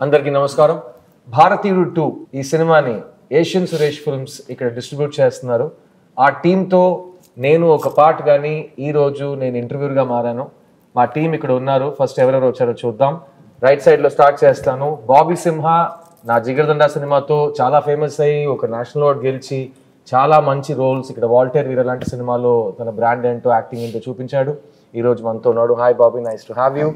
అందరికీ నమస్కారం. భారతీయుడు 2 ఈ సినిమాని ఏషియన్ సురేష్ ఫిల్మ్స్ ఇక్కడ డిస్ట్రిబ్యూట్ చేస్తున్నారు. ఆ టీంతో నేను ఒక పార్ట్ కానీ ఈరోజు నేను ఇంటర్వ్యూగా మారాను. మా టీం ఇక్కడ ఉన్నారు. ఫస్ట్ ఎవరెవరు వచ్చారో చూద్దాం. రైట్ సైడ్లో స్టార్ట్ చేస్తాను. బాబీ సింహ నా జిగర్దండా సినిమాతో చాలా ఫేమస్ అయ్యి ఒక నేషనల్ అవార్డ్ గెలిచి చాలా మంచి రోల్స్ ఇక్కడ వాల్టర్ వీర లాంటి సినిమాలో తన బ్రాండ్ ఏంటో యాక్టింగ్ ఏంటో చూపించాడు. ఈ రోజు మనతో ఉన్నాడు. Hi Bobby, nice to have you.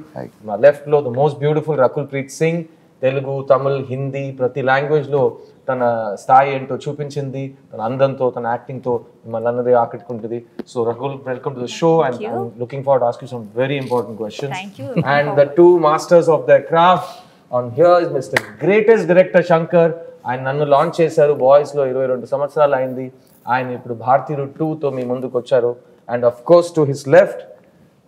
మా లెఫ్ట్ లో the most beautiful Rakul Preet Singh, Telugu, Tamil, Hindi ప్రతి లాంగ్వేజ్ లో తన స్థాయి ఏంటో చూపించింది. తన అందంతో, తన యాక్టింగ్ తో మిమ్మల్ని అన్నది ఆకట్టుకుంటుంది. So Rakul, welcome to the show and I'm looking forward to ask you some very important questions. And the two masters of the craft on here is mister greatest director Shankar. ఆయన నన్ను లాంచ్ చేశారు boys లో 22 సంవత్సరాలు అయింది. ఆయన ఇప్పుడు భారతీయుడు 2 తో మీ ముందుకు వచ్చారు. And of course to his left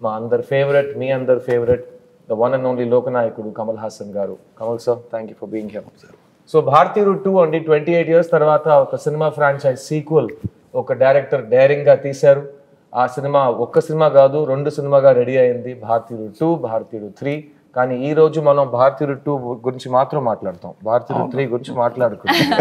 మా అందరి ఫేవరెట్, మీ అందరి favourite, the one and only లోకనాయకుడు కమల్ హాసన్ గారు. Kamal sir, thank you for being here. So Bharateeyudu 2 అండి 28 years తర్వాత ఒక సినిమా ఫ్రాంచైజ్ సీక్వెల్ ఒక డైరెక్టర్ డైరింగ్ గా తీశారు. ఆ సినిమా ఒక్క సినిమా కాదు, 2 సినిమాగా రెడీ అయింది. భారతీయుడు 2, భారతీయుడు 3. కానీ ఈ రోజు మనం భారతీయుడు 2 గురించి మాత్రం మాట్లాడతాం, భారతీయుడు 3 గురించి మాట్లాడుకుంటాం.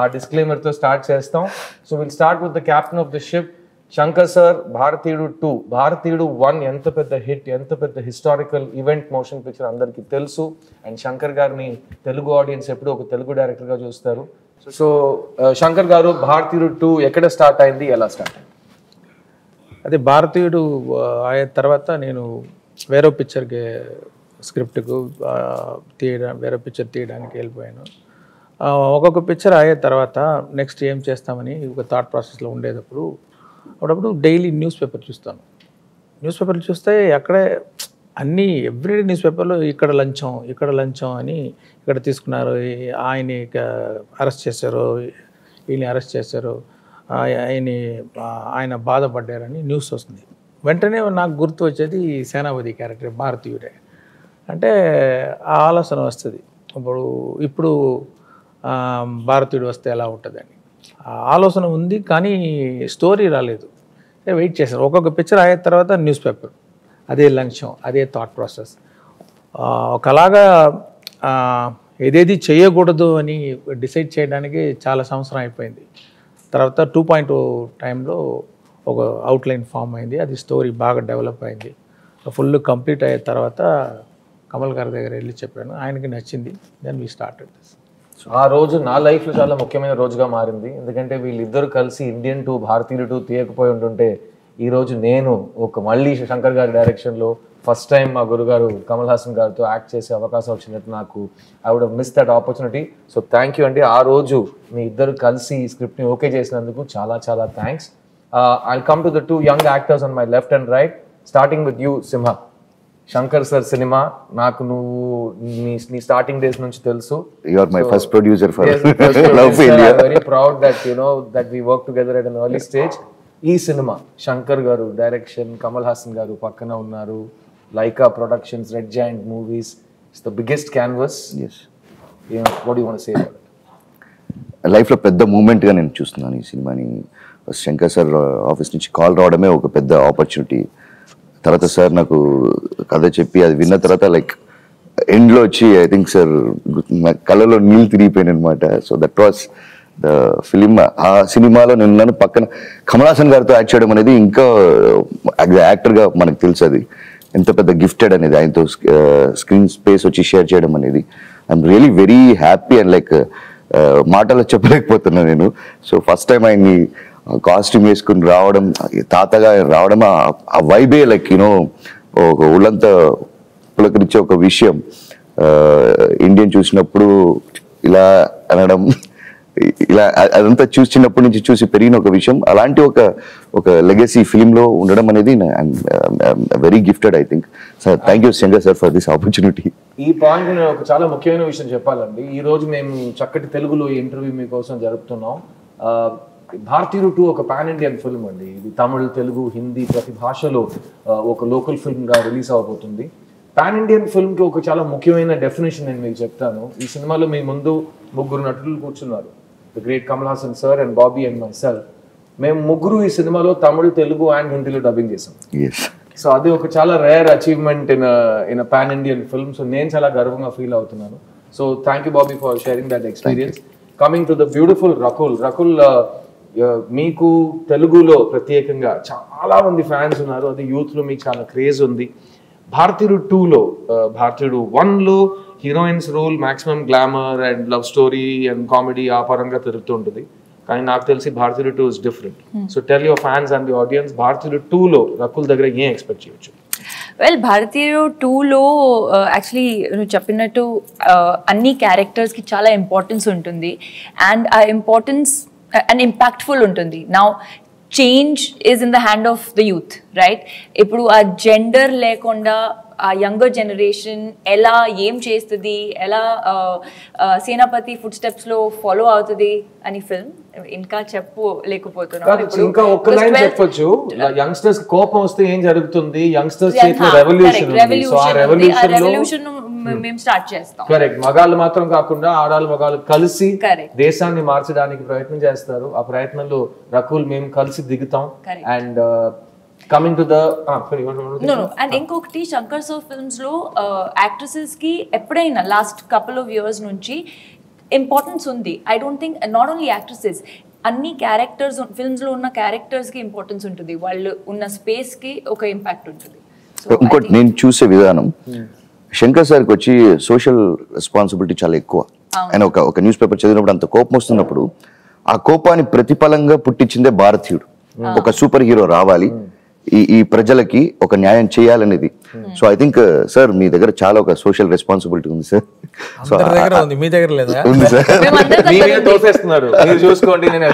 ఆ డిస్క్లైమర్ తో స్టార్ట్ చేస్తాం. So will start with the captain of the ship Shankar sir. భారతీయుడు 2, భారతీయుడు 1 ఎంత పెద్ద హిట్, ఎంత పెద్ద హిస్టారికల్ ఈవెంట్ మోషన్ పిక్చర్ అందరికీ తెలుసు. అండ్ శంకర్ గారిని తెలుగు ఆడియన్స్ ఎప్పుడు ఒక తెలుగు డైరెక్టర్ గా చూస్తారు. సో శంకర్ గారు, భారతీయుడు 2 ఎక్కడ స్టార్ట్ అయింది, ఎలా స్టార్ట్ అయింది? అదే భారతీయుడు అయిన తర్వాత నేను వేరే పిక్చర్కి స్క్రిప్ట్కు వేరే పిక్చర్ తీయడానికి వెళ్ళిపోయాను. ఒక్కొక్క పిక్చర్ అయిన తర్వాత నెక్స్ట్ ఏం చేస్తామని ఒక థాట్ ప్రాసెస్లో ఉండేటప్పుడు అప్పుడప్పుడు డైలీ న్యూస్ పేపర్ చూస్తాను. న్యూస్ పేపర్లు చూస్తే అక్కడే అన్నీ ఎవ్రీడే న్యూస్ పేపర్లో ఇక్కడ లంచం అని ఇక్కడ తీసుకున్నారు, ఆయన్ని అరెస్ట్ చేశారు, వీళ్ళని అరెస్ట్ చేశారు, ఆయన బాధపడ్డారని న్యూస్ వస్తుంది. వెంటనే నాకు గుర్తు వచ్చేది సేనాపతి క్యారెక్టర్ భారతీయుడే. అంటే ఆ ఆలోచన వస్తుంది, ఇప్పుడు భారతీయుడు వస్తే ఎలా ఉంటుందని ఆలోచన ఉంది. కానీ స్టోరీ రాలేదు. వెయిట్ చేశాను. ఒక్కొక్క పిక్చర్ అయిన తర్వాత న్యూస్ పేపర్, అదే లంచం, అదే థాట్ ప్రాసెస్. ఒకలాగా ఏదేది చేయకూడదు అని డిసైడ్ చేయడానికి చాలా సంవత్సరం అయిపోయింది. తర్వాత 2.0 టైంలో ఒక అవుట్లైన్ ఫామ్ అయింది. అది స్టోరీ బాగా డెవలప్ అయింది. ఫుల్ కంప్లీట్ అయిన తర్వాత కమల్ గారి దగ్గర వెళ్ళి చెప్పాను, ఆయనకి నచ్చింది. Then we started this. ఆ రోజు నా లైఫ్లో చాలా ముఖ్యమైన రోజుగా మారింది. ఎందుకంటే వీళ్ళిద్దరు కలిసి ఇండియన్ 2, భారతీయుడు 2 తీయకపోయి ఉంటుంటే ఈరోజు నేను మళ్ళీ శంకర్ గారి డైరెక్షన్లో ఫస్ట్ టైం మా గురుగారు కమల్ హాసన్ గారితో యాక్ట్ చేసే అవకాశం వచ్చినట్టు నాకు I would miss that opportunity. So thank you అండి. ఆ రోజు మీ ఇద్దరు కలిసి ఈ స్క్రిప్ట్ని ఓకే చేసినందుకు చాలా చాలా thanks. I'll come to the 2 young actors on my left and right, starting with you, Simha. Shankar sir cinema నాకు నువ్వు నీ స్టార్టింగ్ డేస్ నుంచి తెలుసు. You are my first producer for Love India. I'm very proud that that we worked together at an early stage. ఈ సినిమా Shankar garu direction, Kamal Haasan garu పక్కన ఉన్నారు, Lyca productions, red giant movies. It's the biggest canvas. yes what do you want to say about it? లైఫ్లో పెద్ద మూమెంట్గా నేను చూస్తున్నాను ఈ సినిమాని. శంకర్ సార్ ఆఫీస్ నుంచి కాల్ రావడమే ఒక పెద్ద ఆపర్చునిటీ. తర్వాత సార్ నాకు కథ చెప్పి అది విన్న తర్వాత లైక్ ఎండ్లో వచ్చి ఐ థింక్ సార్ కళ్ళలో నీళ్ళు తిరిగిపోయాను అనమాట. So that was the film. ఆ సినిమాలో నేను పక్కన కమల్ హాసన్ గారితో యాక్ట్ చేయడం అనేది ఇంకా యాక్టర్గా మనకు తెలుసు అది ఎంత పెద్ద గిఫ్టెడ్ అనేది. ఆయనతో స్క్రీన్ స్పేస్ వచ్చి షేర్ చేయడం అనేది I'm really very happy and like మాటలో చెప్పలేకపోతున్నాను నేను. సో ఫస్ట్ టైం ఆయన్ని కాస్ట్యూమ్ వేసుకుని రావడం, తాతగా రావడం, ఆ వైబే లైక్ ఒక ఒళ్ళంతా పులకరించే ఒక విషయం. ఇండియన్ చూసినప్పుడు ఇలా అనడం, ఇలా అదంతా చిన్నప్పటి నుంచి చూసి పెరిగిన ఒక విషయం. అలాంటి ఒక లెగసీ ఫిలింలో ఉండడం అనేది very gifted I think. Sir thank you Shankar sir for this opportunity. ఈ పాయింట్ నేను ఒక చాలా ముఖ్యమైన విషయం చెప్పాలండి. ఈ రోజు మేము చక్కటి తెలుగులో ఇంటర్వ్యూ మీకోసం జరుపుతున్నాం. భారతీయుడు 2 ఒక పాన్ ఇండియన్ ఫిల్మ్ అండి. ఇది తమిళ్, తెలుగు, హిందీ ప్రతి భాషలో ఒక లోకల్ ఫిల్మ్గా రిలీజ్ అవబోతుంది. పాన్ ఇండియన్ ఫిల్మ్కి ఒక చాలా ముఖ్యమైన డెఫినేషన్ నేను మీకు చెప్తాను. ఈ సినిమాలో మీ ముందు 3 నటులు కూర్చున్నారు, the great Kamal Haasan sir and Bobby and my self. మేము 3 ఈ సినిమాలో తమిళ్, తెలుగు అండ్ హిందీలో డబ్బింగ్ చేసాం. సో అది ఒక చాలా rare achievement in pan Indian film. So నేను చాలా గర్వంగా ఫీల్ అవుతున్నాను. So thank you Bobby for sharing that experience. Coming to the beautiful Rakul. Rakul, మీకు తెలుగులో ప్రత్యేకంగా చాలా మంది ఫ్యాన్స్ ఉన్నారు, అది యూత్లో మీకు చాలా క్రేజ్ ఉంది. భారతీయుడు 2లో, భారతీయుడు 1లో heroines role maximum glamour and love story and comedy ఆ పరంగా తిరుగుతూ ఉంటుంది. కానీ నాకు తెలిసి Bharateeyudu 2 is different. So tell your fans and the audience, Bharateeyudu 2లో రకుల్ దగ్గర ఏం ఎక్స్పెక్ట్ చేయొచ్చు? వెల్, భారతీయుడు 2లో యాక్చువల్లీ నువ్వు చెప్పినట్టు అన్ని క్యారెక్టర్స్కి చాలా ఇంపార్టెన్స్ ఉంటుంది అండ్ ఆ ఇంపార్టెన్స్ అండ్ ఇంపాక్ట్ఫుల్ ఉంటుంది. Now change is in the hand of the youth, right? ఇప్పుడు ఆ జెండర్ లేకుండా ఆ యంగర్ జనరేషన్ ఎలా ఏం చేస్తుంది, ఎలా సేనాపతి ఫుడ్ స్టెప్స్లో ఫాలో అవుతుంది అని ఫిల్మ్ ఇంకా లేకపోతున్నాం. ఇంకా ఒక్క లైన్ చెప్పొచ్చు, యంగ్స్టర్స్ కోపం వస్తే ఏం జరుగుతుంది, యంగ్స్టర్స్ చేసిన రెవల్యూషన్ మేము స్టార్ట్ చేస్తాం. కరెక్ట్. మగాళ్ళు మాత్రం కాకుండా ఆడాళ్ళు మగాళ్ళు కలిసి దేశాన్ని మార్చడానికి ప్రయత్నం చేస్తారు. ఆ ప్రయత్నంలో రకుల్ మేము కలిసి దిగుతాం. And coming to the and ఇంకొకటి, శంకర్ సర్ ఫిల్మ్స్ లో యాక్ట్రెసెస్ కి ఎప్పుడైనా లాస్ట్ కపుల్ ఆఫ్ ఇయర్స్ నుంచి ఇంపార్టెన్స్ ఉంది. I don't think not only actresses, అన్ని క్యారెక్టర్స్ ఫిల్మ్స్ లో ఉన్న క్యారెక్టర్స్ కి ఇంపార్టెన్స్ ఉంటుంది, వాళ్ళు ఉన్న స్పేస్ కి ఒక ఇంపాక్ట్ ఉంటుంది. ఇంకోటి నేను చూసే విధానం, శంకర్ సార్కి వచ్చి సోషల్ రెస్పాన్సిబిలిటీ చాలా ఎక్కువ. ఆయన ఒక న్యూస్ పేపర్ చదివినప్పుడు అంత కోపం వస్తున్నప్పుడు ఆ కోపాన్ని ప్రతిఫలంగా పుట్టించిందే భారతీయుడు. ఒక సూపర్ హీరో రావాలి, ఈ ప్రజలకి ఒక న్యాయం చేయాలనేది. సో ఐ థింక్ సార్ మీ దగ్గర చాలా ఒక సోషల్ రెస్పాన్సిబిలిటీ ఉంది సార్. సో మీ దగ్గర లేదా? ఉంది సార్. మీరు చూసుకోండి, నేను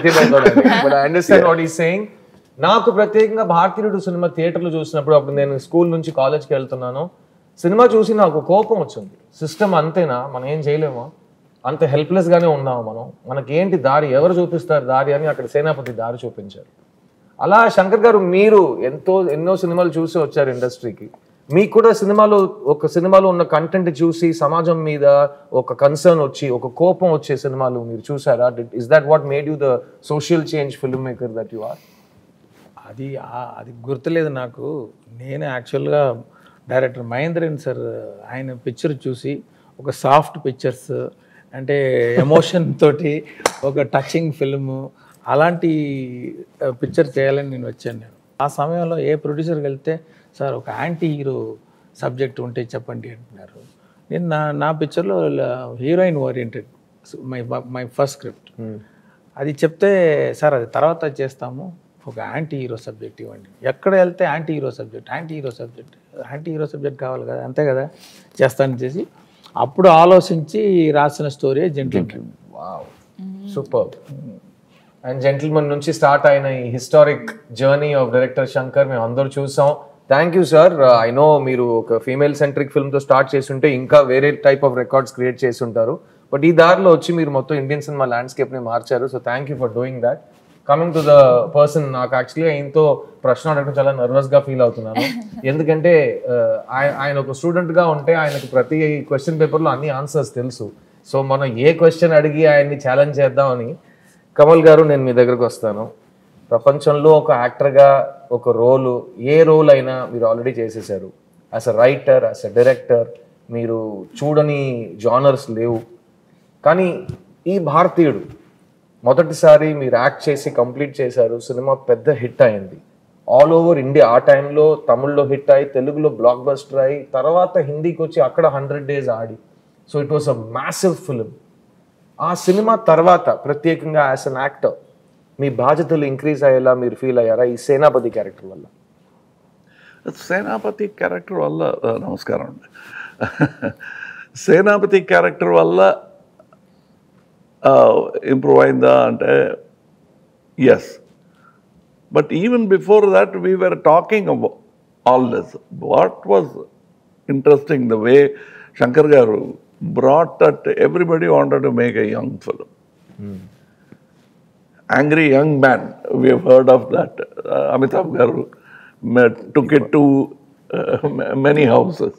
అండర్స్టాండ్ వాట్ ఈస్ సేయింగ్. నాకు ప్రత్యేకంగా భారతీయుడు సినిమా థియేటర్లో చూసినప్పుడు, అప్పుడు నేను స్కూల్ నుంచి కాలేజ్కి వెళ్తున్నాను, సినిమా చూసి నాకు కోపం వచ్చింది. సిస్టమ్ అంతేనా, మనం ఏం చేయలేమా, అంత హెల్ప్లెస్ గానే ఉన్నాము మనం, మనకేంటి దారి, ఎవరు చూపిస్తారు దారి అని అక్కడ సేనాపతి దారి చూపించారు. అలా శంకర్ గారు మీరు ఎన్నో సినిమాలు చూసి వచ్చారు ఇండస్ట్రీకి. మీకు కూడా ఒక సినిమాలో ఉన్న కంటెంట్ చూసి సమాజం మీద ఒక కన్సర్న్ వచ్చి, ఒక కోపం వచ్చే సినిమాలు మీరు చూసారా? Is that what made you the social change film maker that you are? అది గుర్తులేదు నాకు. నేను యాక్చువల్గా డైరెక్టర్ మహేంద్రన్ సార్ ఆయన పిక్చర్ చూసి, ఒక సాఫ్ట్ పిక్చర్స్ అంటే ఎమోషన్ తోటి ఒక టచింగ్ ఫిల్ము, అలాంటి పిక్చర్ చేయాలని నేను వచ్చాను. ఆ సమయంలో ఏ ప్రొడ్యూసర్కి వెళ్తే, సార్ ఒక యాంటీ హీరో సబ్జెక్ట్ ఉంటే చెప్పండి అంటున్నారు. నేను నా పిక్చర్లో heroine oriented my first script. అది చెప్తే, సార్ అది తర్వాత చేస్తాము, ఒక యాంటీ హీరో సబ్జెక్ట్ ఇవ్వండి. ఎక్కడ వెళ్తే యాంటీ హీరో సబ్జెక్ట్ కావాలి కదా, అంతే కదా, చేస్తాను చేసి అప్పుడు ఆలోచించి రాసిన story gentlemen. Wow, super. And gentlemen నుంచి స్టార్ట్ అయిన ఈ historic journey of director Shankar మేము అందరూ చూసాం. Thank you sir. I know మీరు ఒక ఫీమేల్ సెంట్రిక్ ఫిల్మ్తో స్టార్ట్ చేస్తుంటే ఇంకా వేరే టైప్ ఆఫ్ రికార్డ్స్ క్రియేట్ చేసి ఉంటారు, బట్ ఈ దారిలో వచ్చి మీరు మొత్తం ఇండియన్ సినిమా ల్యాండ్స్కేప్ని మార్చారు. So thank you for doing that. Coming to the person, నాకు యాక్చువల్లీ ఆయనతో ప్రశ్న అడగడం చాలా నర్వస్గా ఫీల్ అవుతున్నాను. ఎందుకంటే ఆయన ఒక స్టూడెంట్గా ఉంటే ఆయనకు ప్రతి క్వశ్చన్ పేపర్లో అన్ని ఆన్సర్స్ తెలుసు. సో మనం ఏ క్వశ్చన్ అడిగి ఆయన్ని ఛాలెంజ్ చేద్దామని, కమల్ గారు నేను మీ దగ్గరకు వస్తాను. ప్రపంచంలో ఒక యాక్టర్గా ఒక ఏ రోల్ అయినా మీరు ఆల్రెడీ చేసేసారు. As a writer, as a director మీరు చూడని జానర్స్ లేవు. కానీ ఈ భారతీయుడు మొదటిసారి మీరు యాక్ట్ చేసి కంప్లీట్ చేశారు, సినిమా పెద్ద హిట్ అయింది ఆల్ ఓవర్ ఇండియా. ఆ టైంలో తమిళ్లో హిట్ అయ్యి, తెలుగులో బ్లాక్ బస్టర్ అయ్యి, తర్వాత హిందీకి వచ్చి అక్కడ 100 days Audi. So it was a massive film. ఆ సినిమా తర్వాత ప్రత్యేకంగా యాజ్ అన్ యాక్టర్ మీ బాధ్యతలు ఇంక్రీజ్ అయ్యేలా మీరు ఫీల్ అయ్యారా ఈ సేనాపతి క్యారెక్టర్ వల్ల? సేనాపతి క్యారెక్టర్ వల్ల నమస్కారం అండి. సేనాపతి క్యారెక్టర్ వల్ల ఇంప్రూవ్ అయిందా అంటే yes, but even before that we were talking about all this. What was interesting the way Shankar garu brought that everybody wanted to make a young film. Angry Young Man, we have heard of that. Amitabh Garu took it to many houses.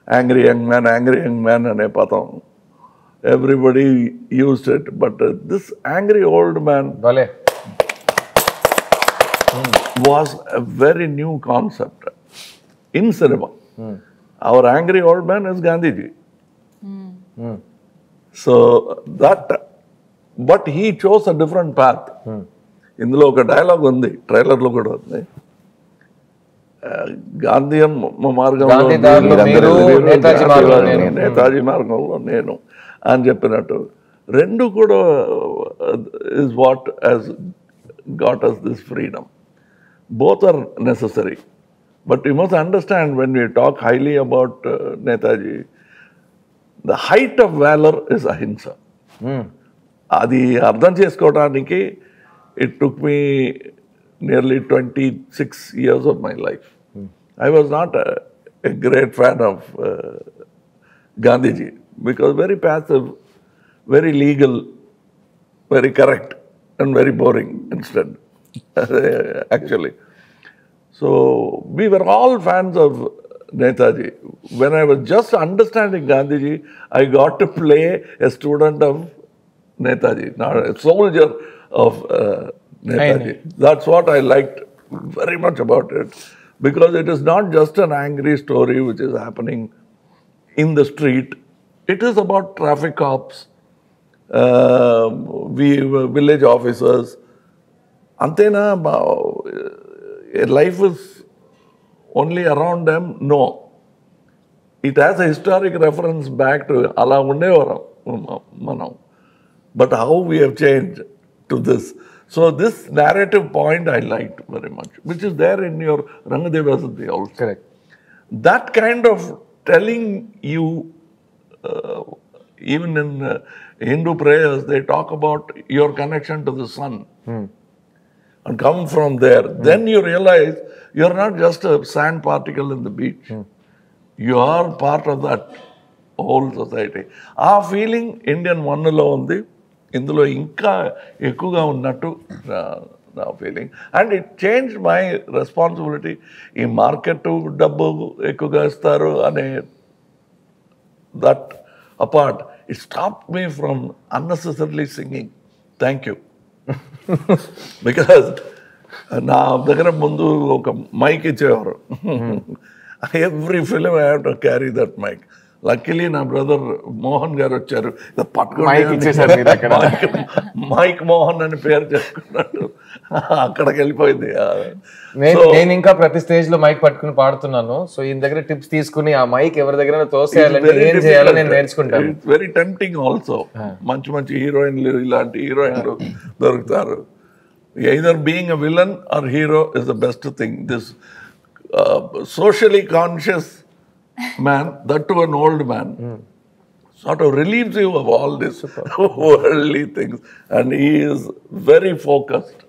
Angry Young Man ane patham. Everybody used it, but this angry old man was a very new concept in cinema. Our angry old man is Gandhiji. So that but he chose a different path. ఇందులో ఒక dialogue ఉంది, ట్రైలర్లో కూడా ఉంది. గాంధీ మార్గంలో గాంధీ దారిలో మీరు, నేతాజీ మార్గంలో నేను. నేతాజీ మార్గంలో నేను అని చెప్పినట్టు రెండు కూడా is what has got us this freedom. Both are necessary. But you must understand, when we talk highly about Netaji, the height of valor is ahimsa. అది అర్థం చేసుకోవడానికి it took me nearly 26 years of my life. I was not a great fan of Gandhiji, because very passive, very legal, very correct, and very boring instead, actually. So we were all fans of Netaji. When I was just understanding Gandhiji, I got to play a student of Netaji, not a soldier of Netaji. That's what I liked very much about it, because it is not just an angry story which is happening in the street. It is about traffic cops, village officers. Antena, life is only around them? No. It has a historic reference back to Ala Undevaram, Manam. But how we have changed to this. So this narrative point I liked very much, which is there in your Rangadevasati also. Correct. That kind of telling you, even in Hindu prayers, they talk about your connection to the sun. And come from there. Then you realize you're not just a sand particle in the beach. You are part of that whole society. ఆ feeling Indian వన్లో ఉంది, ఇందులో ఇంకా ఎక్కువగా ఉన్నట్టు నా feeling. And it change my responsibility. ఈ market డబ్బు ఎక్కువగా ఇస్తారు అనే that apart, it stop me from unnecessarily singing. Thank you. Because నా దగ్గర ముందు ఒక మైక్ ఇచ్చేవారు. Every film I have to carry that mic. Luckily నా బ్రదర్ మోహన్ గారు వచ్చారు, మైక్ మోహన్ అని పేరు చెప్పుకున్నట్టు అక్కడికి వెళ్ళిపోయింది. నేను ఇంకా ప్రతి స్టేజ్ లో మైక్ పట్టుకుని పాడుతున్నాను. సో ఈయన దగ్గర టిప్స్ తీసుకుని ఆ మైక్ ఎవరి దగ్గర తోసేయాలని, ఏం చేయాలని నేను నేర్చుకుంటాను. It's very tempting also. మంచి మంచి హీరోయిన్లు, ఇలాంటి హీరోయిన్లు దొరుకుతారు. Either being a villain or hero is the best thing. This socially conscious man, that to an old man, sort of relieves you of all these worldly things, and he is very focused.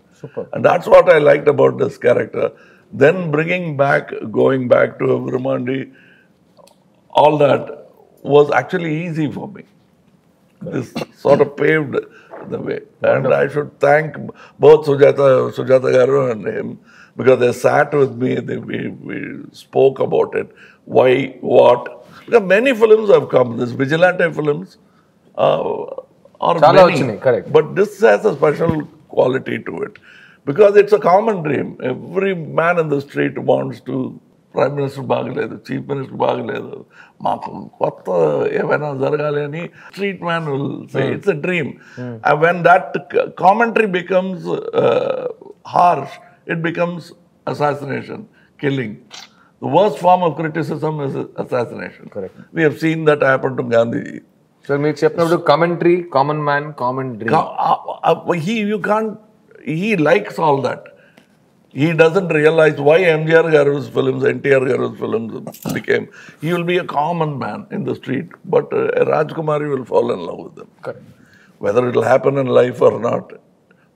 And that's what I liked about this character. Then going back to Viramandi, all that was actually easy for me. This sort of paved the way. And I should thank both Sujata Garu and him, because they sat with me, we spoke about it, why, what. Because many films have come, these vigilante films are many, correct. but this has a special quality to it, because it's a common dream. Every man in the street wants to, Prime Minister బాగలేదు, Chief Minister బాగలేదు, మాకు కొత్త ఏమైనా జరగాలి అని street man will say. It's a dream. And when that commentary becomes harsh, it becomes assassination, killing. The worst form of criticism is assassination. Correct. We have seen that happen to Gandhiji. So మీరు చెప్పినప్పుడు commentary, common man, common dream, he likes all that. He doesn't realize why MGR Garu's films, NTR Garu's films became. He will be a common man in the street, but Rajkumari will fall in love with him. Correct. Whether it will happen in life or not.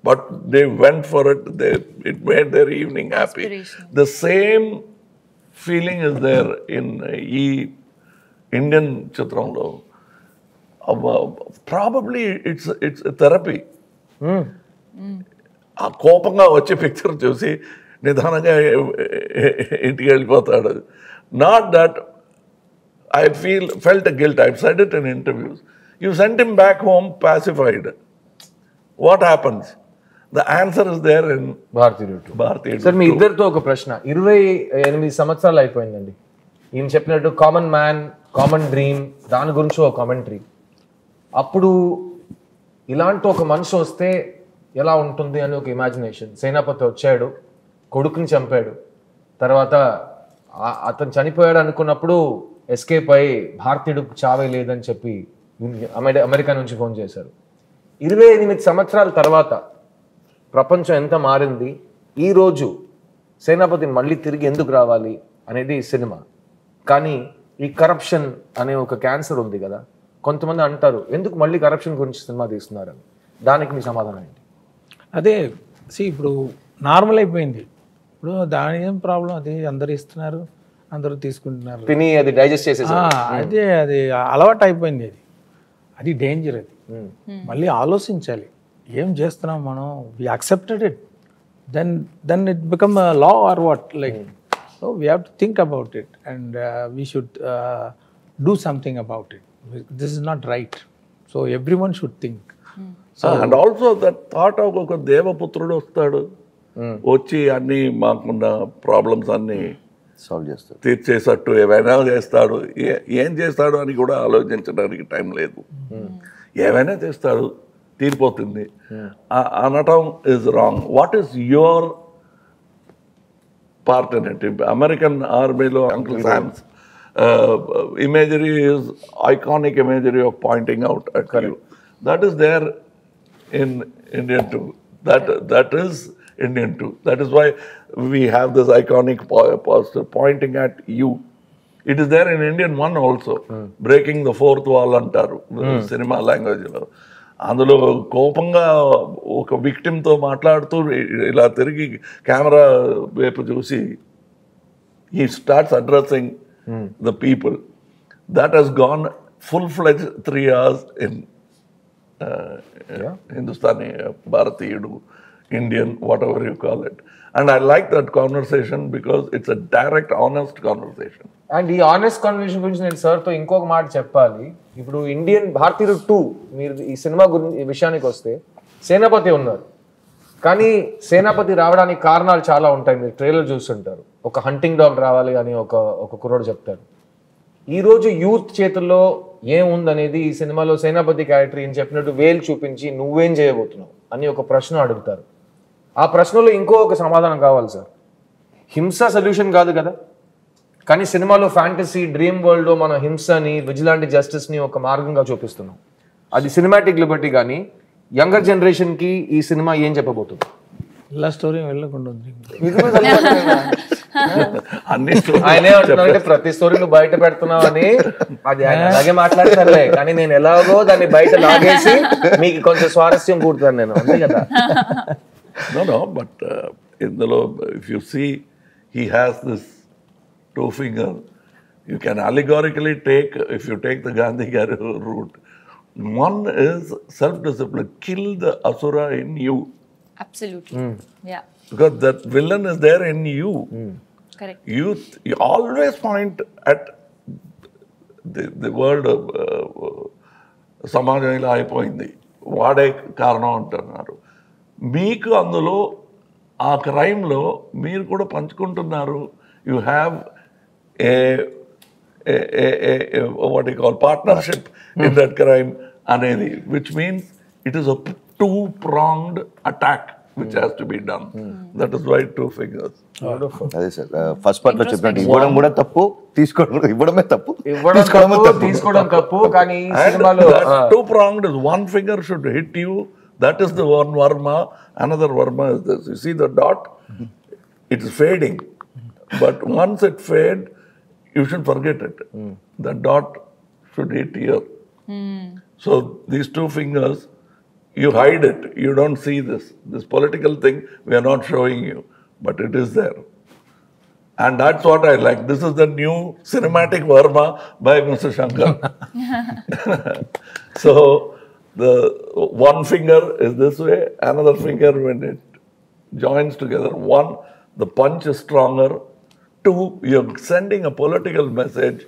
But they went for it. It made their evening happy. The same feeling is there in Indian Chitramlo. Probably it's a therapy. ఆ కోపంగా వచ్చే picture చూసి నిదానంగా ఇంటికి వెళ్ళిపోతాడు. Not that I felt a guilt. I've said it in interviews. You sent him back home pacified. What happens? The answer is there in Bharatiya. Sir మీ ఇద్దరితో ఒక ప్రశ్న. 28 సంవత్సరాలు అయిపోయిందండి. ఈయన చెప్పినట్టు కామన్ మ్యాన్, కామన్ డ్రీమ్, దాని గురించి ఒక కామెంటరీ. అప్పుడు ఇలాంటి ఒక మనిషి వస్తే ఎలా ఉంటుంది అని ఒక ఇమాజినేషన్. సేనాపతి వచ్చాడు, కొడుకుని చంపాడు, తర్వాత అతను చనిపోయాడు అనుకున్నప్పుడు ఎస్కేప్ అయ్యి భారతీయుడికి చావే లేదని చెప్పి అమెరికా నుంచి ఫోన్ చేశారు. 28 సంవత్సరాల తర్వాత ప్రపంచం ఎంత మారింది, ఈరోజు సేనాపతి మళ్ళీ తిరిగి ఎందుకు రావాలి అనేది సినిమా. కానీ ఈ కరప్షన్ అనే ఒక క్యాన్సర్ ఉంది కదా, కొంతమంది అంటారు ఎందుకు మళ్ళీ కరప్షన్ గురించి సినిమా తీస్తున్నారని. దానికి మీ సమాధానం ఏంటి? అదే ఇప్పుడు నార్మల్ అయిపోయింది. ఇప్పుడు దాని ఏం ప్రాబ్లం, అది అందరు ఇస్తున్నారు, అందరూ తీసుకుంటున్నారు, తిని అది డైజెస్ట్ చేసేసి అదే అది అలవాటు అయిపోయింది. అది డేంజర్. అది మళ్ళీ ఆలోచించాలి, ఏం చేస్తున్నాం మనం. We accepted it, then it become a law or what, like so we have to think about it and we should do something about it. This is not right, so every one should think. And also that thought of ఒక దేవపుత్రుడు వస్తాడు, వచ్చి అన్ని మాకున్న problems అన్ని solve చేస్తారు, తీర్చేసట్టు ఏమైనా చేస్తాడు. ఏం చేస్తాడు అని కూడా ఆలోచించడానికి టైం లేదు. ఏమైనా చేస్తాడు, తీరిపోతుంది అనటం is wrong. What is your part in it? American ఆర్మీలో uncle శామ్స్ imagery is iconic imagery of pointing out at you. That is there in Indian too. That is Indian too. That is why we have this iconic poster pointing at you. It is there in Indian one also. Breaking the fourth wall antaru cinema language lo. అందులో కోపంగా ఒక విక్టిమ్తో మాట్లాడుతూ ఇలా తిరిగి camera వైపు చూసి he starts addressing the people. That has gone full-fledged 3 hours in Hindustani, Bharatiyudu, Indian, whatever you call it. And I like that conversation because it's a direct, honest conversation. And ఈ honest conversation గురించి నేను సార్తో ఇంకొక మాట చెప్పాలి. ఇప్పుడు Indian భారతీయుడు 2 మీరు ఈ సినిమా గురించి ఈ విషయానికి వస్తే సేనాపతి ఉన్నారు, కానీ సేనాపతి రావడానికి కారణాలు చాలా ఉంటాయి. మీరు ట్రైలర్ చూస్తుంటారు, ఒక హంటింగ్ డాగ్ రావాలి అని ఒక కుర్రోడు చెప్తారు. ఈరోజు యూత్ చేతుల్లో ఏముందనేది ఈ సినిమాలో సేనాపతి క్యారెక్టర్ ఏం చెప్పినట్టు వేలు చూపించి నువ్వేం చేయబోతున్నావు అని ఒక ప్రశ్న అడుగుతారు. ఆ ప్రశ్నలో ఇంకో ఒక సమాధానం కావాలి సార్. హింస సొల్యూషన్ కాదు కదా, కానీ సినిమాలో ఫ్యాంటసీ డ్రీమ్ వరల్డ్లో మన హింసని, విజిలాంటి జస్టిస్ని ఒక మార్గంగా చూపిస్తున్నాం. అది సినిమాటిక్ లిబర్టీ. కానీ యంగర్ జనరేషన్కి ఈ సినిమా ఏం చెప్పబోతుంది? ఇలా స్టోరీ వెళ్ళకుండా ఉంది. ఆయనే అంటున్నారంటే ప్రతి స్టోరీ నువ్వు బయట పెడుతున్నావు అని. అది ఆయన అలాగే మాట్లాడతారులే, కానీ నేను ఎలాగో దాన్ని బయట లాగేసి మీకు కొంచెం స్వారస్యం కూడుతాను నేను, అంతే కదా. No, but ఇందులో if you see, he has this 2 finger. You can allegorically take, if you take the Gandhi route, one is self-discipline. Kill the asura in you. Absolutely. Yeah. Because that villain is there in you. Correct. You always point at the world of సమాజం ఇలా అయిపోయింది, వాడే కారణం అంటున్నారు. మీకు అందులో ఆ క్రైమ్లో మీరు కూడా పంచుకుంటున్నారు. You have what you call partnership in that crime అనేది, which means it is a 2-pronged attack which has to be done. That is why 2 fingers. అదే సార్ ఫస్ట్ పార్ట్ లో చెప్పినట్టు ఇవ్వడం కూడా తప్పు, తీసుకోవడం ఇవ్వడమే తప్పు, తీసుకోవడం తప్పు. కానీ సినిమాలో 2-pronged is 1 finger should hit you. That is the one varma. Another varma is this. You see the dot? It is fading. But once it fades, you should forget it. The dot should hit here. So these 2 fingers, you hide it. You don't see this. This political thing, we are not showing you. But it is there. And that's what I like. This is the new cinematic Varma by Mr. Shankar. So the 1 finger is this way, another finger when it joins together. 1, the punch is stronger. 2, you're sending a political message.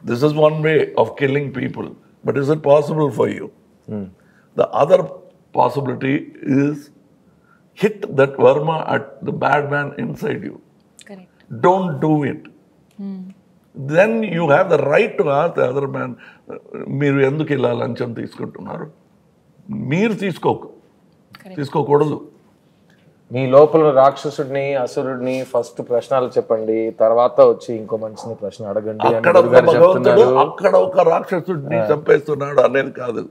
This is one way of killing people. But is it possible for you? The other possibility is hit that Varma at the bad man inside you. Correct. Don't do it. Then you have the right to ask the other man, మీరు ఎందుకు ఇలా లంచం తీసుకుంటున్నారు? మీరు తీసుకోకూడదు. మీ లోపల రాక్షసుడిని అసురుడిని first ప్రశ్నలు చెప్పండి, తర్వాత వచ్చి ఇంకో మనిషిని ప్రశ్న అడగండి అని అక్కడ గురుగారు భగవంతుడు చెప్తున్నారు. అక్కడ ఒక రాక్షసుడిని చంపేస్తున్నాడు అనేది కాదు.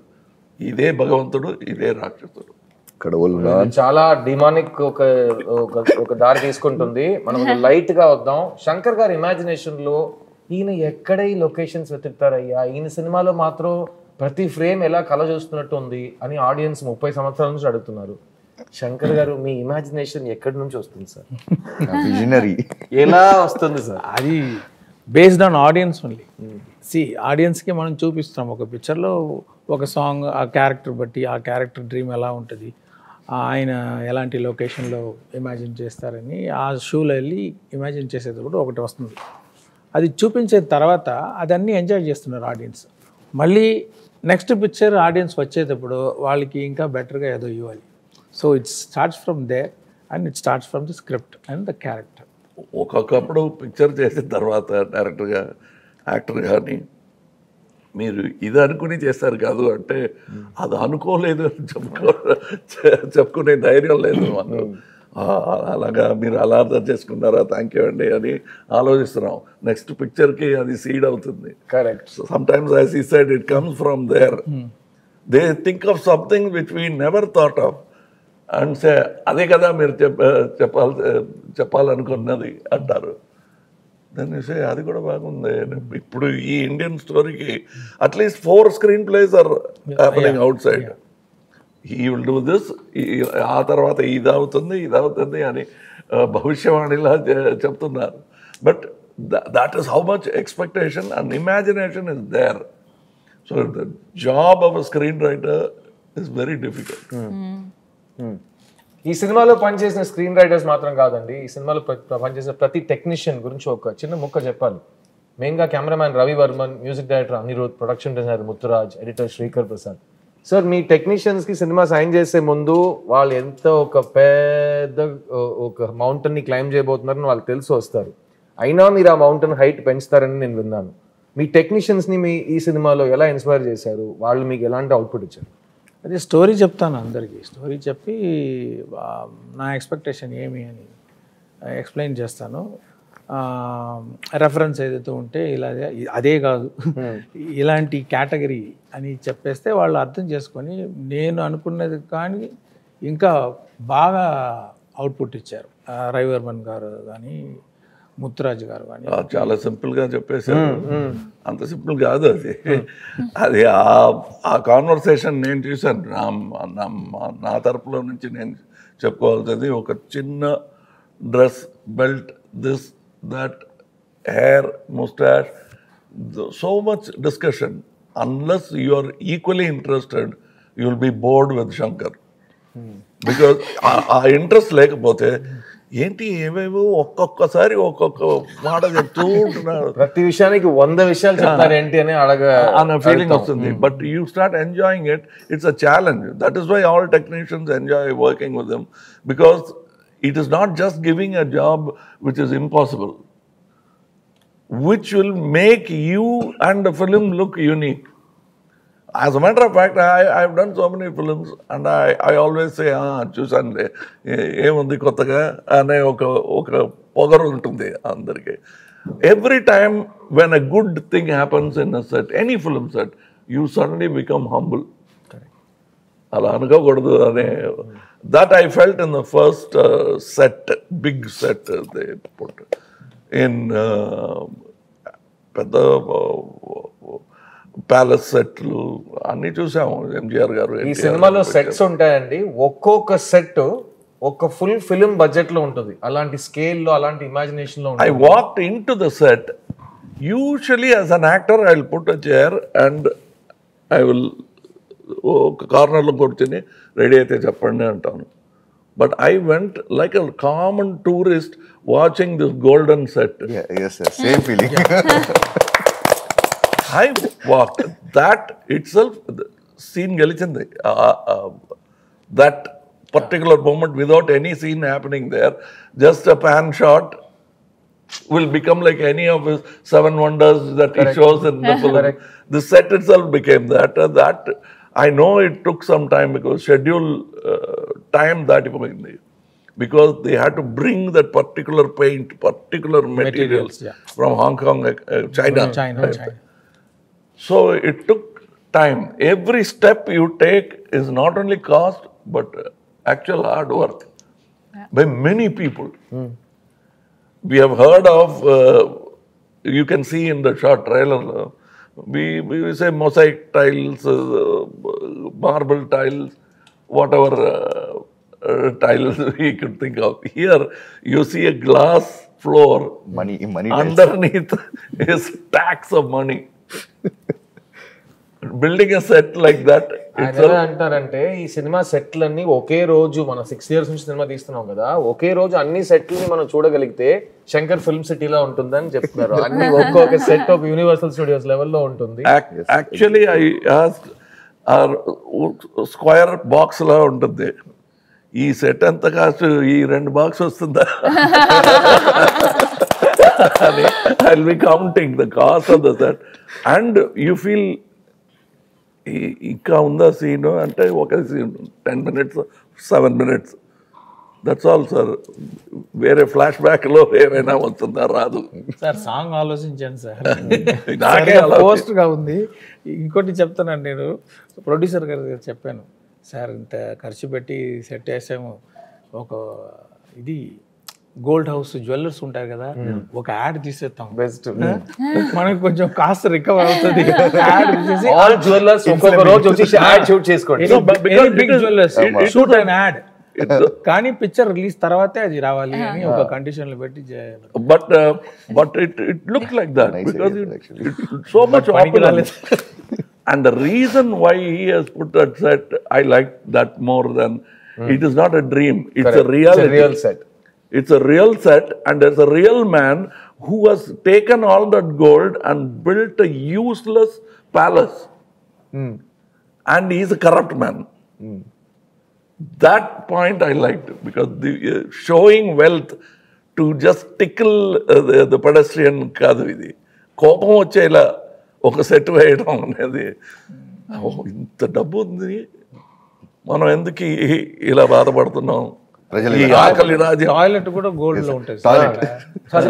ఇదే భగవంతుడు, ఇదే రాక్షసుడు. ఇక్కడ వాళ్ళు ఇది చాలా డిమానిక్ ఒక దారి తీసుకుంటుంది. మనం లైట్ గా వద్దాం. శంకర్ గారి ఇమాజినేషన్ లో ఈయన ఎక్కడ ఈ లొకేషన్స్ వెతుకుతారయ్యా, ఈయన సినిమాలో మాత్రం ప్రతి ఫ్రేమ్ ఎలా కల చూస్తున్నట్టు ఉంది అని ఆడియన్స్ 30 సంవత్సరాల నుంచి అడుగుతున్నారు. శంకర్ గారు, మీ ఇమాజినేషన్ ఎక్కడి నుంచి వస్తుంది సార్? విజనరీ. ఎలా వస్తుంది సార్? అది బేస్డ్ ఆన్ ఆడియన్స్ ఓన్లీ. ఆడియన్స్కి మనం చూపిస్తాం ఒక పిక్చర్లో ఒక సాంగ్, ఆ క్యారెక్టర్ బట్టి ఆ క్యారెక్టర్ డ్రీమ్ ఎలా ఉంటుంది, ఆయన ఎలాంటి లొకేషన్లో ఇమాజిన్ చేస్తారని ఆ షూలో వెళ్ళి ఇమాజిన్ చేసేటప్పుడు ఒకటి వస్తుంది. అది చూపించిన తర్వాత అదన్నీ ఎంజాయ్ చేస్తున్నారు ఆడియన్స్. మళ్ళీ నెక్స్ట్ పిక్చర్ ఆడియన్స్ వచ్చేటప్పుడు వాళ్ళకి ఇంకా బెటర్గా ఏదో ఇవ్వాలి. So it starts from there and it starts from the script and the character. ఒక్కొక్కప్పుడు పిక్చర్ చేసిన తర్వాత డైరెక్టర్గా, యాక్టర్ కానీ మీరు ఇది అనుకుని చేస్తారు కాదు అంటే అది అనుకోలేదు అని చెప్పుకునే ధైర్యం లేదు మాకు. అలాగా మీరు అలా అర్థం చేసుకున్నారా, థ్యాంక్ యూ అండి అని ఆలోచిస్తున్నాం. నెక్స్ట్ పిక్చర్కి అది సీడ్ అవుతుంది. Correct. Sometimes as he said it comes from there. They think of something which we never thought of and say అదే కదా మీరు చెప్పాలనుకున్నది అంటారు. దాన్ని సే అది కూడా బాగుంది. ఇప్పుడు ఈ ఇండియన్ స్టోరీకి at least 4 screen places are happening outside. He will do this, ఆ తర్వాత ఇది అవుతుంది అని భవిష్యవాణిలా చెప్తున్నారు. But that is how much expectation and imagination is there. So the job of a screenwriter is very difficult. ఈ సినిమాలో పనిచేసిన స్క్రీన్ రైటర్స్ మాత్రం కాదండి, ఈ సినిమాలో పనిచేసిన ప్రతి టెక్నీషియన్ గురించి ఒక చిన్న ముక్క చెప్పాలి. మెయిన్గా cameraman Ravi Varman, music director Anirudh, production designer Muthuraj, editor Sreekar Prasad. Sir, మీ టెక్నీషియన్స్కి సినిమా సైన్ చేసే ముందు వాళ్ళు ఎంత ఒక పెద్ద ఒక మౌంటైన్ని క్లైమ్ చేయబోతున్నారని వాళ్ళకి తెలిసి వస్తారు. అయినా మీరు ఆ మౌంటైన్ హైట్ పెంచుతారని నేను విన్నాను. మీ టెక్నీషియన్స్ని మీ ఈ సినిమాలో ఎలా ఇన్స్పైర్ చేశారు? వాళ్ళు మీకు ఎలాంటి అవుట్పుట్ ఇచ్చారు? అదే స్టోరీ చెప్తాను అందరికీ. స్టోరీ చెప్పి నా ఎక్స్పెక్టేషన్ ఏమి అని ఎక్స్ప్లెయిన్ చేస్తాను. రెఫరెన్స్ ఏదైతే ఉంటే ఇలా అదే కాదు ఇలాంటి కేటగిరీ అని చెప్పేస్తే వాళ్ళు అర్థం చేసుకొని నేను అనుకున్నది కానీ ఇంకా బాగా అవుట్పుట్ ఇచ్చారు. రవివర్మన్ గారు కానీ ముత్తురాజ్ గారు కానీ. చాలా సింపుల్గా చెప్పేశారు. అంత సింపుల్ కాదు అది. అది ఆ కాన్వర్సేషన్ నేను చూశాను. నా తరపులో నుంచి నేను చెప్పుకోవాల్సింది ఒక చిన్న dress, belt, this that, hair, moustache, so much discussion. Unless you are equally interested you will be bored with Shankar. Because ఆ ఇంట్రెస్ట్ లేకపోతే ఏంటి ఏమేమో ఒక్కొక్కసారి ఒక్కొక్క మాట చెప్తూ ఉంటున్నాడు, ప్రతి విషయానికి 100 విషయాలు చెప్తారు ఏంటి అని అన్న ఫీలింగ్ వస్తుంది. But you start enjoying it. It's a challenge. That is why all technicians enjoy working with them, because it is not just giving a job which is impossible, which will make you and the film look unique. As a matter of fact, I have done so many films and I always say, చూసానులే ఏముంది కొత్తగా అనే ఒక పొగరు ఉంటుంది అందరికీ. Every time when a good thing happens in a set, any film set, you suddenly become humble. అలా అనుకోకూడదు అనే that I felt in the first set, big set they put in పెద్ద ప్యాలెస్ సెట్లు అన్ని చూసాము. ఎంజిఆర్ గారు ఈ సినిమాలో సెట్స్ ఉంటాయండి. ఒక్కొక్క సెట్ ఒక ఫుల్ ఫిల్మ్ బడ్జెట్ లో ఉంటుంది. అలాంటి స్కేల్ లో, అలాంటి ఇమాజినేషన్ లో. I walked into the set. Usually as an actor I will put a chair and I will ఒక కార్నర్లో కూర్చొని రెడీ అయితే చెప్పండి అంటాను. But I went like a common tourist watching this golden set. Same feeling. I walk that itself scene గెలిచింది. That particular moment without any scene happening there, just a pan shot will become like any of his 7 wonders that he shows in the film. The set itself became that. That I know it took some time because schedule time that because they had to bring that particular paint, particular materials from Hong Kong, China. So it took time. Every step you take is not only cost but actual hard work by many people. We have heard of, you can see in the short trailer, we say mosaic tiles, marble tiles, whatever tiles we could think of. Here you see a glass floor. Money Underneath is stacks of money. Building a set like that. ఆయన అంటారంటే ఈ cinema సెట్లన్నీ ఒకే రోజు మనం 6 years నుంచి cinema తీస్తున్నాం కదా, ఒకే రోజు అన్ని సెట్లని మనం చూడగలిగితే శంకర్ ఫిల్మ్ సిటీలో ఉంటుందని చెప్తున్నారు. అన్ని ఒక్కొక్క సెట్ ఒక యూనివర్సల్ స్టూడియోస్ లెవెల్లో ఉంటుంది. Actually I ask square box లా ఉంటుంది. ఈ సెట్ ఎంత కాస్ట్, ఈ 2 బాక్స్ వస్తుందా అని I will be counting the cost of the set and you feel ఇంకా ఉందా సీన్ అంటే ఒక scene 10 minutes 7 minutes that's all sir. వేరే ఫ్లాష్ బ్యాక్ లో ఏమైనా వస్తుందా? రాదు సార్. సాంగ్ ఆలోచించాను సార్, నాకే పోస్ట్ గా ఉంది. ఇంకోటి చెప్తానండి, నేను ప్రొడ్యూసర్ గారు చెప్పాను, సార్ ఇంత ఖర్చు పెట్టి సెట్ వేసాము, ఒక ఇది గోల్డ్ హౌస్ జ్యువెలర్స్ ఉంటారు కదా, ఒక యాడ్ తీసేస్తాం, బెస్ట్ మనకి కొంచెం కాస్ట్ రికవర్ అవుతుంది. యాడ్ తీసేసి ఆల్ జ్యువెలర్స్ ఒక్కొక్క రోజు వచ్చి యాడ్ షూట్ చేసుకోండి. Big jewellers shoot and ad, కానీ పిక్చర్ రిలీజ్ తర్వాతే అది రావాలి అని ఒక కండిషన్లు పెట్టి చేయాలి. But it looks like that because so much opportunity. And the reason why he has put that set, I like that more than it is not a dream. It's a reality. It's a real set. It's a real set, and there's a real man who has taken all that gold and built a useless palace. And he's a corrupt man. That point I liked because the showing wealth to just tickle the pedestrian కాదు ఇది. కోపం వచ్చేలా ఒక set వేయడం అనేది, ఇంత డబ్బు ఉంది, మనం ఎందుకు ఇలా బాధపడుతున్నాం? ఆకలి రాజ్యం. టాయిలెట్ కూడా గోల్డ్ లో ఉంటుంది.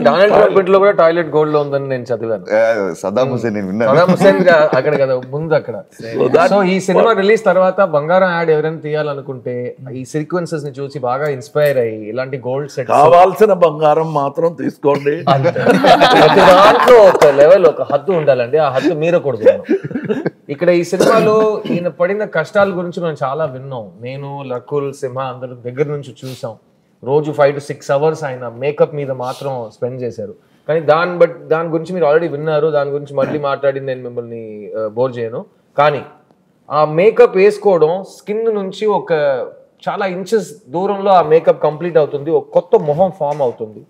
డొనాల్డ్ ట్రంప్ లో కూడా టాయిలెట్ గోల్డ్ లో ఉందని నేను చదివాను. సదాం హుసేన్ అక్కడ కదా ముందు అక్కడ. సో ఈ సినిమా రిలీజ్ తర్వాత బంగారం యాడ్ ఎవరైనా తీయాలనుకుంటే ఈ సీక్వెన్సెస్ ని చూసి బాగా ఇన్స్పైర్ అయ్యి ఇలాంటి గోల్డ్ సెట్ కావాల్సిన బంగారం మాత్రం తీసుకోండి. దాంట్లో ఒక లెవెల్, ఒక హద్దు ఉండాలండి, ఆ హద్దు మీరకూడదు. ఇక్కడ ఈ సినిమాలో ఈయన పడిన కష్టాల గురించి మనం చాలా విన్నాం. నేను, లకుల్, సింహ అందరూ దగ్గర నుంచి చూసాం. రోజు 5 to 6 hours ఆయన మేకప్ మీద మాత్రం స్పెండ్ చేశారు. కానీ దాని గురించి మీరు ఆల్రెడీ విన్నారు, దాని గురించి మళ్ళీ మాట్లాడి నేను మిమ్మల్ని బోర్ చేయను. కానీ ఆ మేకప్ వేసుకోవడం స్కిన్ నుంచి ఒక చాలా ఇంచెస్ దూరంలో ఆ మేకప్ కంప్లీట్ అవుతుంది, ఒక కొత్త మొహం ఫామ్ అవుతుంది.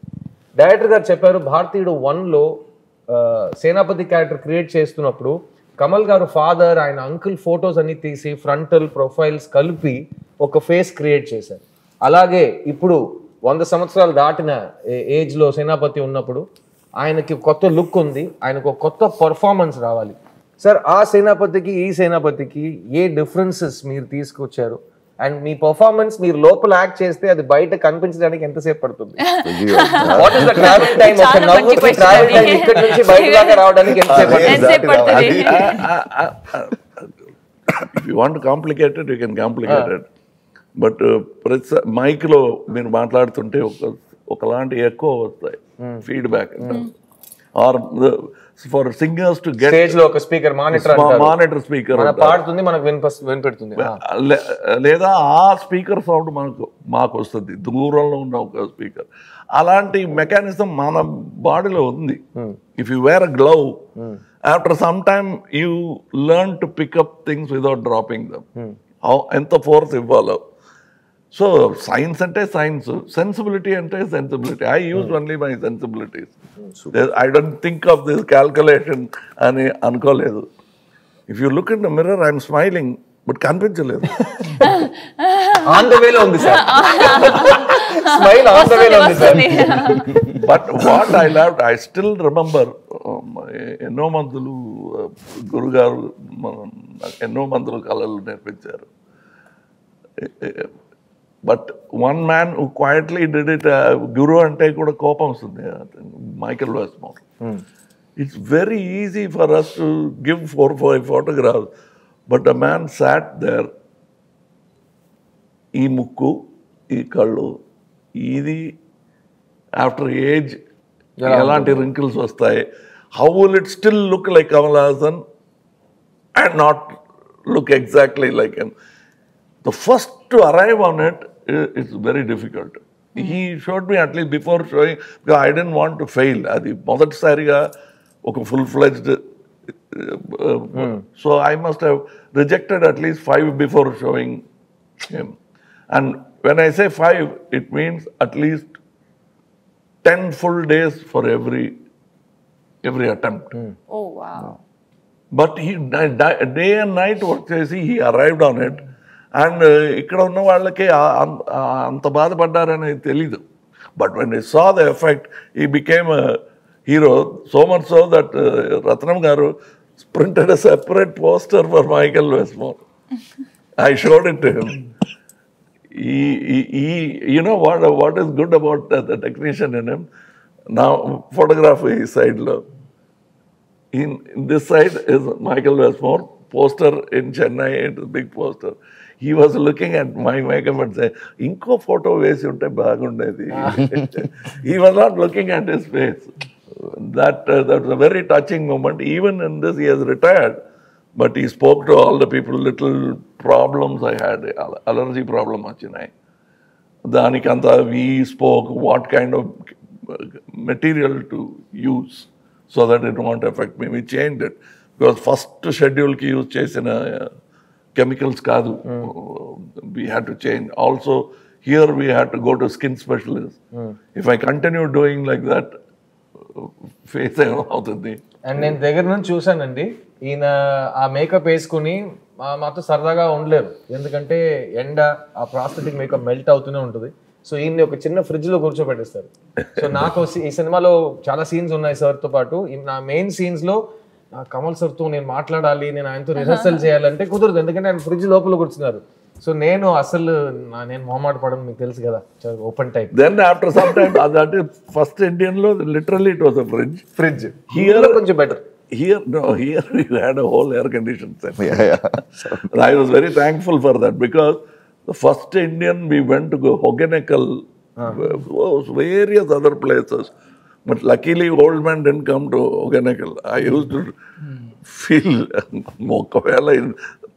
డైరెక్టర్ గారు చెప్పారు, భారతీయుడు 1లో సేనాపతి క్యారెక్టర్ క్రియేట్ చేస్తున్నప్పుడు కమల్ గారు ఫాదర్, ఆయన అంకుల్ ఫొటోస్ అన్ని తీసి ఫ్రంటల్ ప్రొఫైల్స్ కలిపి ఒక ఫేస్ క్రియేట్ చేశారు. అలాగే ఇప్పుడు 100 సంవత్సరాలు దాటిన ఏజ్లో సేనాపతి ఉన్నప్పుడు ఆయనకి కొత్త లుక్ ఉంది, ఆయనకు ఒక కొత్త పర్ఫార్మెన్స్ రావాలి. సార్, ఆ సేనాపతికి ఈ సేనాపతికి ఏ డిఫరెన్సెస్ మీరు తీసుకొచ్చారు? అండ్ మీ పర్ఫార్మెన్స్ మీరు లోపల యాక్ట్ చేస్తే అది బయట కనిపించడానికి ఎంతసేపు పడుతుంది? What is the travel time? ఒక నవ్వుకి ట్రావెల్ టైం ఇక్కడ నుంచి బయట దాకా రావడానికి ఎంతసేపు పడుతుంది? If you want to complicate it, you can complicate it. But mike లో మీరు మాట్లాడుతుంటే ఒకలాంటి ఎక్కువ వస్తాయి feedback. Or for singers to get stage లో ఒక స్పీకర్ మానిటర్ స్పీకర్ పాడుతుంది, మనకు వినిపెడుతుంది, లేదా ఆ స్పీకర్ సౌండ్ మాకు వస్తుంది, దూరంలో ఉన్న ఒక స్పీకర్. అలాంటి మెకానిజం మన బాడీలో ఉంది. If you wear a glove, after some time you learn to pick up things without dropping them. ఎంత ఫోర్స్ ఇవ్వాలో. సో సైన్స్ అంటే సైన్స్, సెన్సిబిలిటీ అంటే sensibility. I use only my sensibilities. I don't think of this calculation అని అనుకోలేదు. If you look in the mirror, I'm smiling, but కనిపించలేదు. On the వేలో ఉంది సార్, స్మైల్ ఆన్ ద వేలో ఉంది సార్. But what I love, I still remember, ఎన్నో మందులు గురుగారు ఎన్నో మందులు కళలు నేర్పించారు. But one man who quietly did it, గురు అంటే కూడా కోపం వస్తుంది, Michael Westmore. It's very easy for us to give 4 or 5 photographs, but the man sat there, ఈ ముక్కు, ఈ కళ్ళు, ఇది ఆఫ్టర్ ఏజ్ ఎలాంటి రింకిల్స్ వస్తాయి, how will it still look like Kamal Haasan and not look exactly like him. The first to arrive on it is very difficult. He showed me at least before showing, because I didn't want to fail. అది మొదటిసారిగా ఒక full-fledged, so I must have rejected at least 5 before showing him. And when I say 5, it means at least 10 full days for every attempt. Oh, wow. But he day and night work చేసి he arrived on it. And ఇక్కడ ఉన్న వాళ్ళకి అంత బాధపడ్డారని తెలీదు. But when I saw the effect, he became a hero, so much so that Ratnam గారు printed a separate poster for Michael Westmore. I showed it to him. You know what is good about the technician in him? Now photography side lo, in this side is Michael Westmore, poster in Chennai, it is big poster. He was looking at my makeup and saying, inko photo vesi unte bagundedi. He was not looking at his face. That was a very touching moment. Even in this, he has retired, but he spoke to all the people, little problems I had, allergy problem achinai. Danikanta, we spoke what kind of material to use so that it won't affect me. We changed it, because first schedule ki use chesina chemicals kaadu. We had to change. Also, here we had to go to skin specialist. If I continue doing like that, face అవుతుంది. And నేను దగ్గర నుంచి చూసానండి, ఈయన ఆ makeup వేసుకుని మాతో సరదాగా ఉండలేరు, ఎందుకంటే ఎండ ఆ ప్రాస్థెటిక్ మేకప్ మెల్ట్ అవుతూనే ఉంటుంది. సో ఈయన్ని ఒక చిన్న ఫ్రిడ్జ్ లో కూర్చోబెట్టేస్తారు. సో నాకు ఈ సినిమాలో చాలా సీన్స్ ఉన్నాయి సార్తో పాటు. నా మెయిన్ సీన్స్ లో కమల్ సార్తో నేను మాట్లాడాలి, నేను ఆయనతో రిహర్సల్ చేయాలంటే కుదరదు, ఎందుకంటే ఆయన ఫ్రిడ్జ్ లోపల కూర్చున్నారు. సో నేను అసలు నేను మొహమాట పడను, మీకు తెలుసు కదా, open type. Then after some time, that is first Indian lo, literally it was a fridge. Here కొంచెం better. Here you had a whole air conditioned set. I was very thankful for that, because the first Indian we went to go Hogeneckal, various other places. But luckily, old man didn't come to Hogeneckal. I used to feel, ఒకవేళ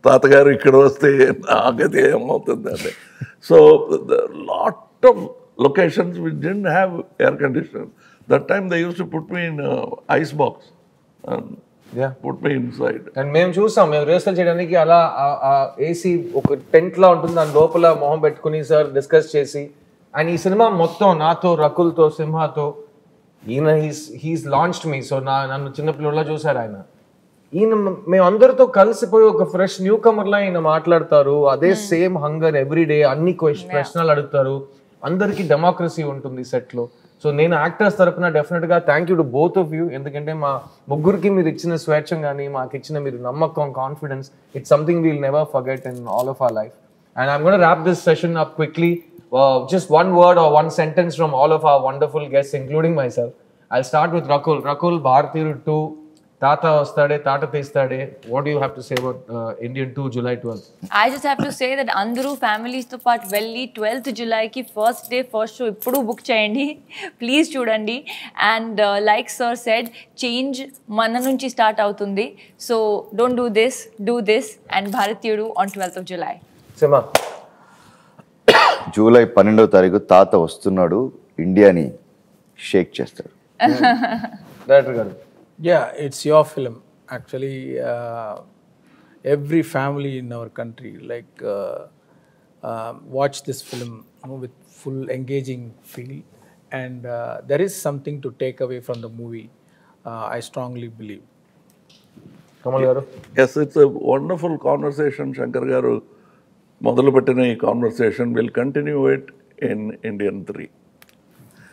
తాతగారు ఇక్కడ వస్తే నాకైతే ఏమవుతుంది అంటే. So, lot of locations we didn't have air conditioners. That time they used to put me in ice box and put me inside. And మేము చూసాం, మేము రిహర్సల్ చేయడానికి అలా ఏసీ ఒక టెంట్ లా ఉంటుంది, దాని లోపల మొహం పెట్టుకుని సార్ డిస్కస్ చేసి, అండ్ ఈ సినిమా మొత్తం నాతో, రకుల్తో, సింహాతో, ఈయన హీస్ లాంచ్డ్ మీ. సో నన్ను చిన్నపిల్లలా చూసారు ఆయన. ఈయన మేమందరితో కలిసిపోయి ఒక ఫ్రెష్ న్యూ కమర్ లా ఈయన మాట్లాడతారు. అదే సేమ్ హంగర్ ఎవ్రీడే, అన్ని ప్రశ్నలు అడుగుతారు. అందరికీ డెమోక్రసీ ఉంటుంది సెట్ లో. సో నేను యాక్టర్స్ తరపున డెఫినెట్ గా thank you to both of you, ఎందుకంటే మా ముగ్గురికి మీరు ఇచ్చిన స్వేచ్ఛం కానీ, మాకు ఇచ్చిన మీరు నమ్మకం, confidence, it's something we'll never forget in all of our life. And I'm gonna wrap this session up quickly. Just one word or one sentence from all of our wonderful guests, including myself. I'll start with Rakul. Rakul, Bharatiyaru 2, Tata Ostade, Tata Teestade. What do you have to say about Indian 2, July 12th? I just have to say that అందరూ ఫ్యామిలీస్తో పాటు వెళ్ళి 12th జులైకి first day first show ఇప్పుడు book చేయండి, please చూడండి. And like sir said, change మన నుంచి స్టార్ట్ అవుతుంది. So don't do this and Bharateeyudu on 12th of July. Sima. July 12వ తారీఖు తాత వస్తున్నాడు, ఇండియాని షేక్ చేస్తాడు. డైరెక్టర్ గారు. Yeah, it's your film. Actually, every family in our country watch this film with full engaging feel, and there is something to take away from the movie. I strongly believe. Kamal garu. Yes, it's a wonderful conversation. Shankar garu మొదలుపెట్టిన ఈ conversation will continue it in Indian 3.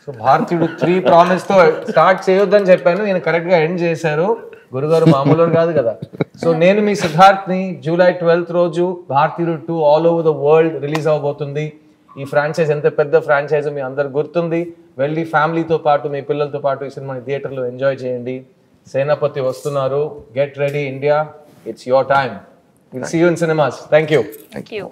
So Bharateeyudu 3 promise తో start చేయొద్దని చెప్పాను, నేను correct గా end చేశారు. గురుగారు మామూలు కాదు కదా. సో నేను మీ సిద్ధార్థ్ ని జూలై 12th రోజు Bharateeyudu 2 all over the world release అవబోతుంది. ఈ ఫ్రాంచైజ్ ఎంత పెద్ద ఫ్రాంచైజ్ మీ అందరు గుర్తుంది. వెళ్ళి ఫ్యామిలీతో పాటు మీ పిల్లలతో పాటు ఈ సినిమాని థియేటర్లో ఎంజాయ్ చేయండి. సేనాపతి వస్తున్నారు. Get ready India, it's your time. Will see you in cinemas. Thank you. Thank you.